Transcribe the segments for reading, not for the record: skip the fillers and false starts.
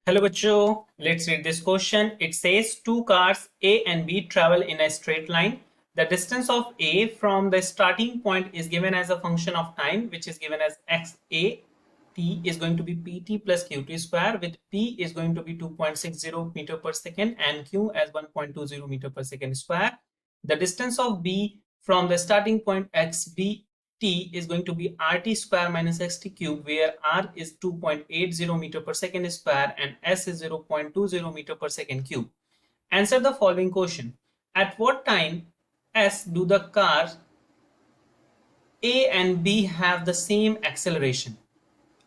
Hello bachcho, let's read this question. It says two cars A and B travel in a straight line. The distance of A from the starting point is given as a function of time, which is given as xa. T is going to be pt plus qt square, with P is going to be 2.60 meter per second and Q as 1.20 meter per second square. The distance of B from the starting point xb T is going to be RT square minus XT cube, where R is 2.80 meter per second square and S is 0.20 meter per second cube. Answer the following question. At what time S do the cars A and B have the same acceleration?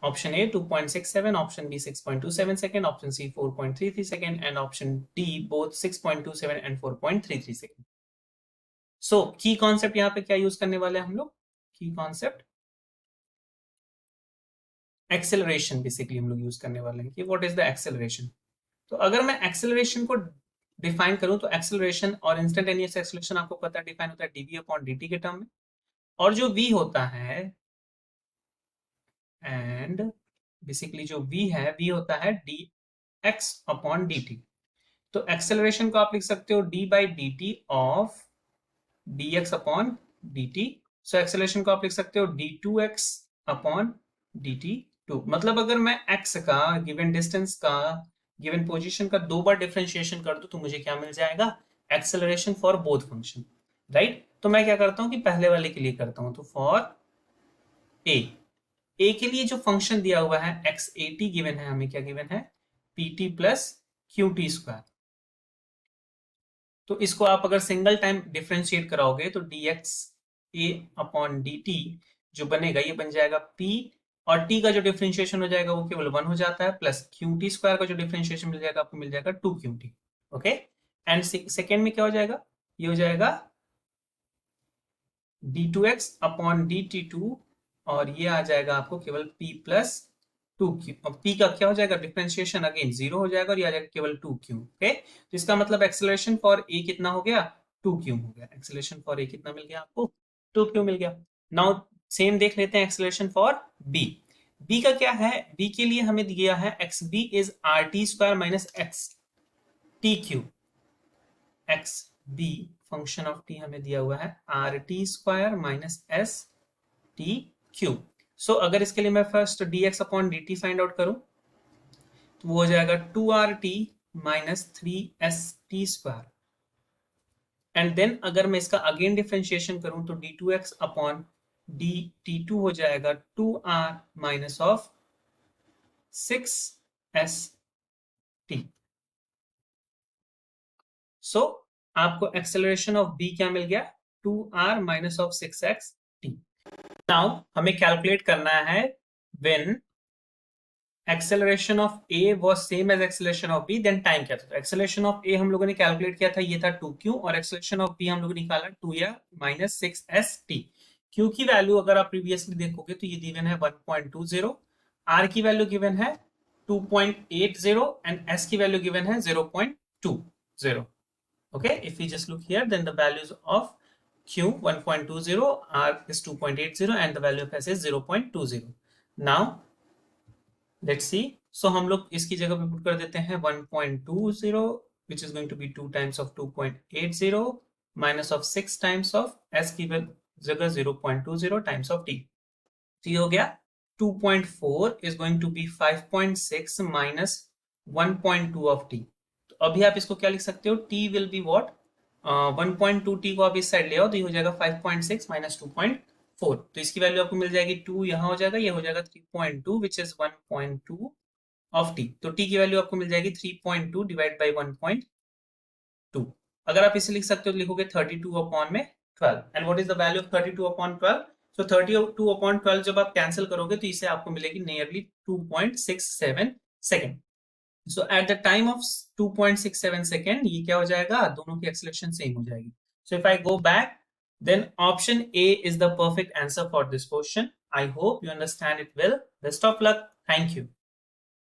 Option A 2.67, option B 6.27 second, option C 4.33 second, and option D both 6.27 and 4.33 second. So key concept यहाँ पे क्या use करने वाले हैं हम लोग? की concept acceleration basically हम लोग यूज करने वाले हैं कि व्हाट इज द एक्सेलरेशन. तो अगर मैं एक्सेलरेशन को डिफाइन करूं तो एक्सेलरेशन और इंस्टेंटेनियस एक्सेलरेशन आपको पता है डिफाइन होता है dv अपॉन dt के टर्म में, और जो v होता है एंड बेसिकली जो v है v होता है dx अपॉन dt. तो एक्सेलरेशन को आप लिख सकते हो d by D T of dx upon dt. So acceleration को आप लिख सकते हो d2x अपॉन dt2. मतलब अगर मैं x का गिवन डिस्टेंस का गिवन पोजीशन का दो बार डिफरेंशिएशन कर दूं तो मुझे क्या मिल जाएगा? Acceleration for both function, right. तो मैं क्या करता हूं कि पहले वाले के लिए करता हूं. तो फॉर ए के लिए जो फंक्शन दिया हुआ है एक्स ए टी गिवन है, हमें क्या गिवन है? P T plus Q T square. तो इसको आप अगर सिंगल टाइम डिफरेंशिएट कराओगे तो dx a अपॉन dt जो बनेगा ये बन जाएगा p, और t का जो डिफरेंशिएशन हो जाएगा वो केवल 1 हो जाता है, प्लस qt स्क्वायर का जो डिफरेंशिएशन मिल जाएगा आपको मिल जाएगा 2qt. ओके, एंड सेकेंड में क्या हो जाएगा? ये हो जाएगा d2x अपॉन dt2, और ये आ जाएगा आपको केवल p प्लस 2q. अब p का क्या हो जाएगा? डिफरेंशिएशन अगेन 0 हो जाएगा और ये आ जाएगा केवल 2q. ओके, तो इसका मतलब एक्सेलरेशन फॉर a कितना हो गया? 2q हो गया. एक्सेलरेशन फॉर a कितना मिल गया आपको? 2q मिल गया. नाउ सेम देख लेते हैं एक्सेलरेशन फॉर b. b का क्या है? b के लिए हमें दिया है xb is rt square minus x t cube. xb function of t हमें दिया हुआ है rt square minus s t cube. So अगर इसके लिए मैं first dx upon dt find out करूं तो वो हो जाएगा 2rt minus 3st square. And then अगर मैं इसका अगेन डिफरेंशिएशन करूं तो d2x अपॉन dt2 हो जाएगा 2r माइनस ऑफ 6st. सो आपको एक्सेलरेशन ऑफ b क्या मिल गया? 2r minus of 6xt. Now हमें कैलकुलेट करना है when acceleration of a was same as acceleration of b, then time क्या था? तो एक्सेलरेशन ऑफ a हम लोगों ने कैलकुलेट किया था, ये था 2q, और एक्सेलरेशन ऑफ b हम लोगों ने निकाला 2r माइनस 6st. q की वैल्यू अगर आप प्रीवियसली देखोगे तो ये गिवन है 1.20, r की वैल्यू गिवन है 2.80 एंड s की वैल्यू गिवन है 0.20. Okay, if we just look here, then the values of q 1.20, r is 2.80 and the value of s is 0.20. Now let's see. So हम लोग इसकी जगह पे पुट कर देते हैं 1.20 which is going to be 2 times of 2.80 minus of 6 times of s की जगह 0.20 times of t. तो ये हो गया 2.4 is going to be 5.6 minus 1.2 of t. तो अभी आप इसको क्या लिख सकते हो? t will be what? 1.2t को आप इस साइड ले आओ तो ये हो जाएगा 5.6 minus 2.4. तो इसकी वैल्यू आपको मिल जाएगी 2, यहाँ हो जाएगा, ये हो जाएगा 3.2 which is 1.2 of t. तो t की वैल्यू आपको मिल जाएगी 3.2 डिवाइड बाई 1.2. अगर आप इसे लिख सकते हो तो लिखोगे 32 अपॉन में 12. And what is the value of 32 upon 12? So 32 upon 12 जब आप कैंसिल करोगे तो इसे आपको मिलेगी nearly 2.67 second. So at the time of 2.67 second ये क्या हो जाएगा? दोनों की एक्सेलरेशन सेम हो जाएगी. So if I go back, then option A is the perfect answer for this question. I hope you understand it well. Best of luck. Thank you.